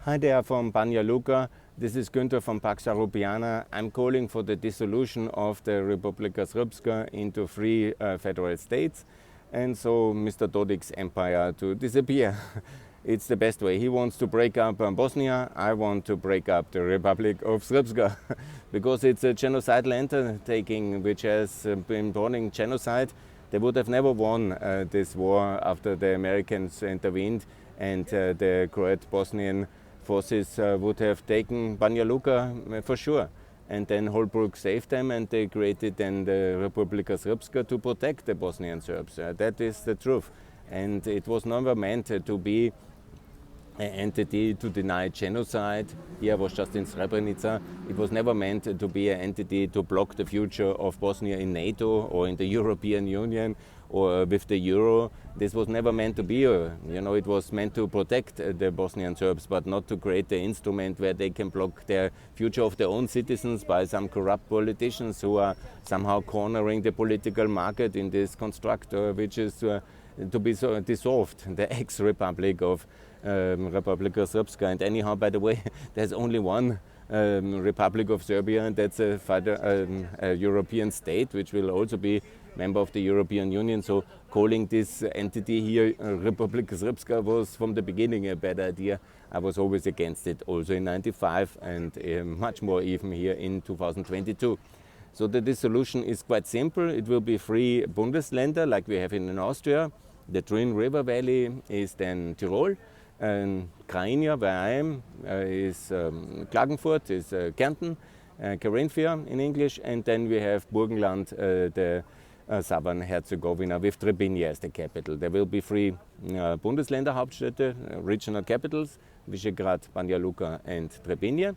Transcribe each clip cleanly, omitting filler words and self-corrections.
Hi there from Banja Luka. This is Günther from Pax Europiana. I'm calling for the dissolution of the Republika Srpska into three federal states, and so Mr. Dodik's empire to disappear. It's the best way. He wants to break up Bosnia. I want to break up the Republic of Srpska because it's a genocidal undertaking which has been burning genocide. They would have never won this war after the Americans intervened, and the Croat Bosnian forces would have taken Banja Luka for sure. And then Holbrooke saved them, and they created then the Republika Srpska to protect the Bosnian Serbs. That is the truth. And it was never meant to be an entity to deny genocide. Here I was just in Srebrenica. It was never meant to be an entity to block the future of Bosnia in NATO or in the European Union or with the Euro. This was never meant to be, it was meant to protect the Bosnian Serbs, but not to create the instrument where they can block their future of their own citizens by some corrupt politicians who are somehow cornering the political market in this construct, which is to be dissolved, the ex-republic of Republika Srpska. And anyhow, by the way, there's only one Republic of Serbia, and that's a European state, which will also be member of the European Union. So calling this entity here Republika Srpska was from the beginning a bad idea. I was always against it, also in '95, and much more even here in 2022. So the dissolution is quite simple. It will be three Bundesländer like we have in Austria. The Drin River Valley is then Tyrol. Krajina, where I am, is Klagenfurt, is Kärnten, Carinthia in English, and then we have Burgenland, the southern Herzegovina, with Trebinje as the capital. There will be three Bundesländer Hauptstädte, regional capitals, Visegrad, Banja Luka and Trebinje.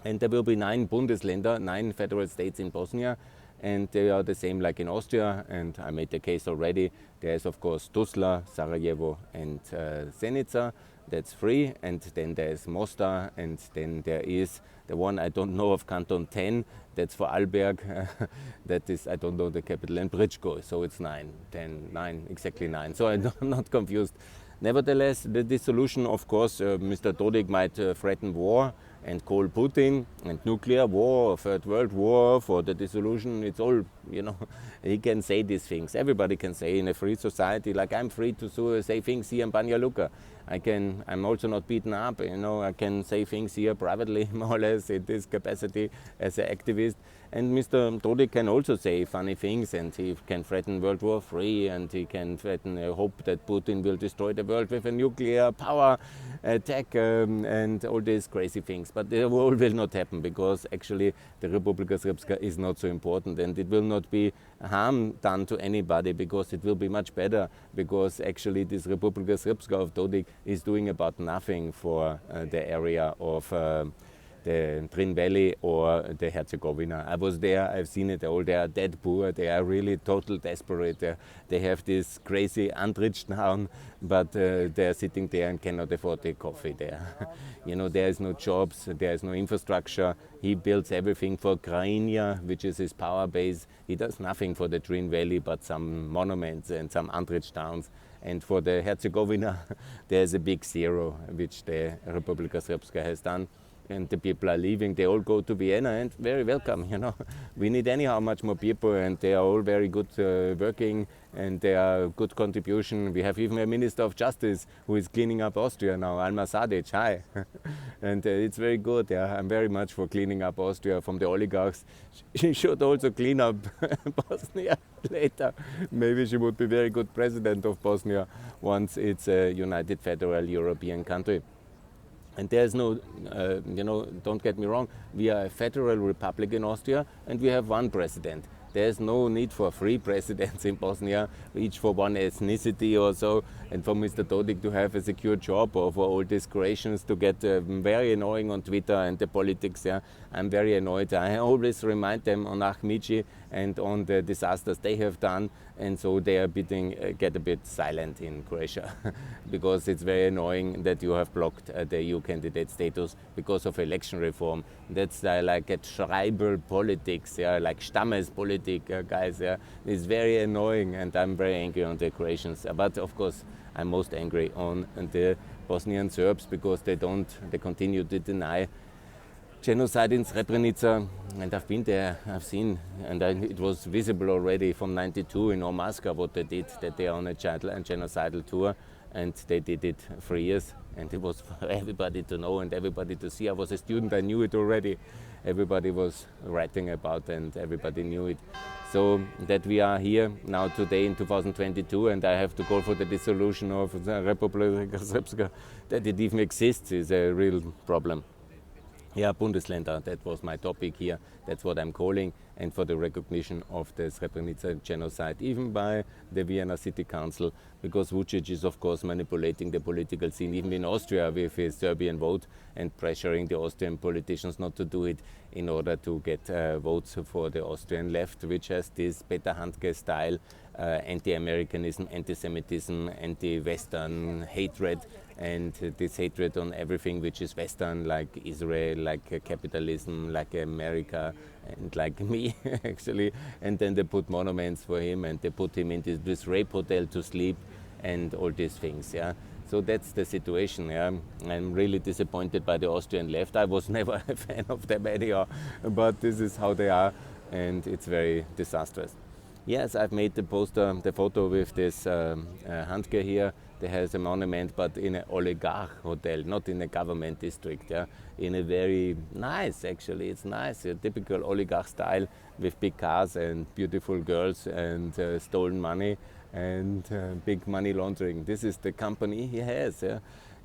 And there will be 9 Bundesländer, 9 federal states in Bosnia, and they are the same like in Austria, and I made the case already. There is of course Tuzla, Sarajevo and Zenica, that's 3, and then there is Mostar, and then there is the one I don't know of, Canton 10, that's for Alberg, that is, I don't know the capital, and Britschko, so it's 9, 10, 9, exactly 9, so I'm not confused. Nevertheless, the dissolution, of course, Mr. Dodik might threaten war and call Putin and nuclear war, Third World War for the dissolution. It's all, he can say these things. Everybody can say in a free society, like I'm free to say things here in Banja Luka. I'm also not beaten up, I can say things here privately, more or less, in this capacity as an activist. And Mr. Dodik can also say funny things, and he can threaten World War III, and he can threaten hope that Putin will destroy the world with a nuclear power attack and all these crazy things. But the war will not happen, because actually the Republika Srpska is not so important, and it will not be harm done to anybody, because it will be much better, because actually this Republika Srpska of Dodik is doing about nothing for the area of the Drin Valley or the Herzegovina. I was there, I've seen it all. They are dead poor, they are really total desperate. They have this crazy Antrich town, but they are sitting there and cannot afford the coffee there. There is no jobs, there is no infrastructure. He builds everything for Krajina, which is his power base. He does nothing for the Drin Valley but some monuments and some Antrich towns. And for the Herzegovina, there's a big zero, which the Republika Srpska has done. And the people are leaving, they all go to Vienna, and very welcome, We need anyhow much more people, and they are all very good working, and they are good contribution. We have even a Minister of Justice who is cleaning up Austria now, Alma Sadic, hi. And it's very good, I'm very much for cleaning up Austria from the oligarchs. She should also clean up Bosnia later. Maybe she would be very good president of Bosnia once it's a united federal European country. And there's no, don't get me wrong, we are a federal republic in Austria, and we have one president. There's no need for 3 presidents in Bosnia, each for one ethnicity or so, and for Mr. Dodik to have a secure job, or for all these creations to get very annoying on Twitter and the politics. I'm very annoyed. I always remind them on Ahmici and on the disasters they have done, and so they are get a bit silent in Croatia because it's very annoying that you have blocked the EU candidate status because of election reform. That's like a tribal politics, like Stammespolitik, guys. It's very annoying, and I'm very angry on the Croatians. But of course, I'm most angry on the Bosnian Serbs because they continue to deny genocide in Srebrenica. And I've been there, I've seen, and it was visible already from '92 in Omaska what they did, that they are on a genocidal tour, and they did it for years, and it was for everybody to know and everybody to see. I was a student, I knew it already. Everybody was writing about and everybody knew it. So that we are here now today in 2022 and I have to call for the dissolution of the Republika Srpska, that it even exists is a real problem. Yeah, Bundesländer, that was my topic here. That's what I'm calling, and for the recognition of the Srebrenica genocide, even by the Vienna City Council, because Vučić is of course manipulating the political scene, even in Austria with his Serbian vote, and pressuring the Austrian politicians not to do it in order to get votes for the Austrian left, which has this Peter Handke style anti-Americanism, anti-Semitism, anti-Western hatred, and this hatred on everything which is Western, like Israel, like capitalism, like America, and like me actually. And then they put monuments for him, and they put him in this rape hotel to sleep, and all these things. Yeah. So that's the situation. Yeah. I'm really disappointed by the Austrian left. I was never a fan of them anyhow, but this is how they are, and it's very disastrous. Yes, I've made the photo with this Handke here. There has a monument, but in an oligarch hotel, not in a government district. Yeah, in a very nice, actually, it's nice, a typical oligarch style with big cars and beautiful girls and stolen money and big money laundering. This is the company he has. Yeah,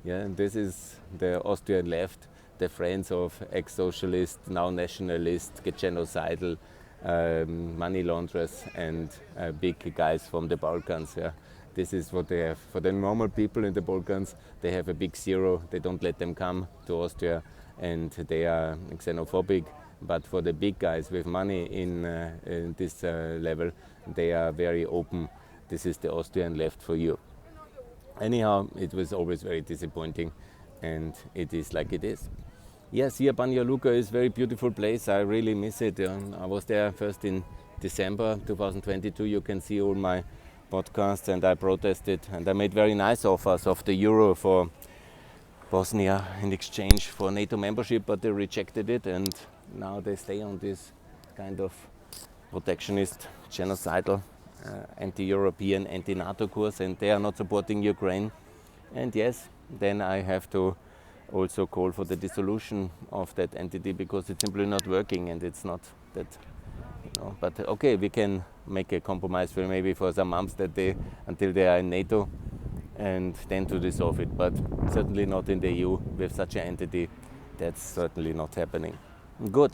yeah, and this is the Austrian left, the friends of ex-socialist, now nationalist, genocidal money launderers and big guys from the Balkans. Yeah. This is what they have. For the normal people in the Balkans, they have a big zero. They don't let them come to Austria, and they are xenophobic. But for the big guys with money in this level, they are very open. This is the Austrian left for you. Anyhow, it was always very disappointing, and it is like it is. Yes, here Banja Luka is a very beautiful place. I really miss it. I was there first in December 2022. You can see all my podcasts, and I protested, and I made very nice offers of the euro for Bosnia in exchange for NATO membership, but they rejected it, and now they stay on this kind of protectionist, genocidal, anti-European, anti-NATO course, and they are not supporting Ukraine. And yes, then I have to also call for the dissolution of that entity, because it's simply not working, and it's not that, but okay, we can make a compromise for maybe for some months until they are in NATO, and then to dissolve it, but certainly not in the EU with such an entity. That's certainly not happening. Good.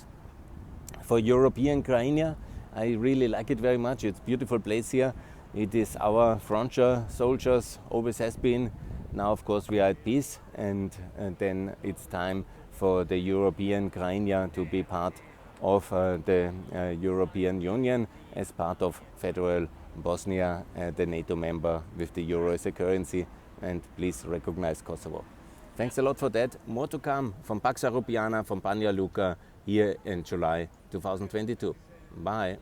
For European Crimea, I really like it very much. It's a beautiful place here. It is our frontier soldiers, always has been. Now, of course, we are at peace, and then it's time for the European Crimea to be part of the European Union as part of federal Bosnia, the NATO member with the euro as a currency, and please recognize Kosovo. Thanks a lot for that. More to come from Pax Europiana, from Banja Luka, here in July 2022. Bye.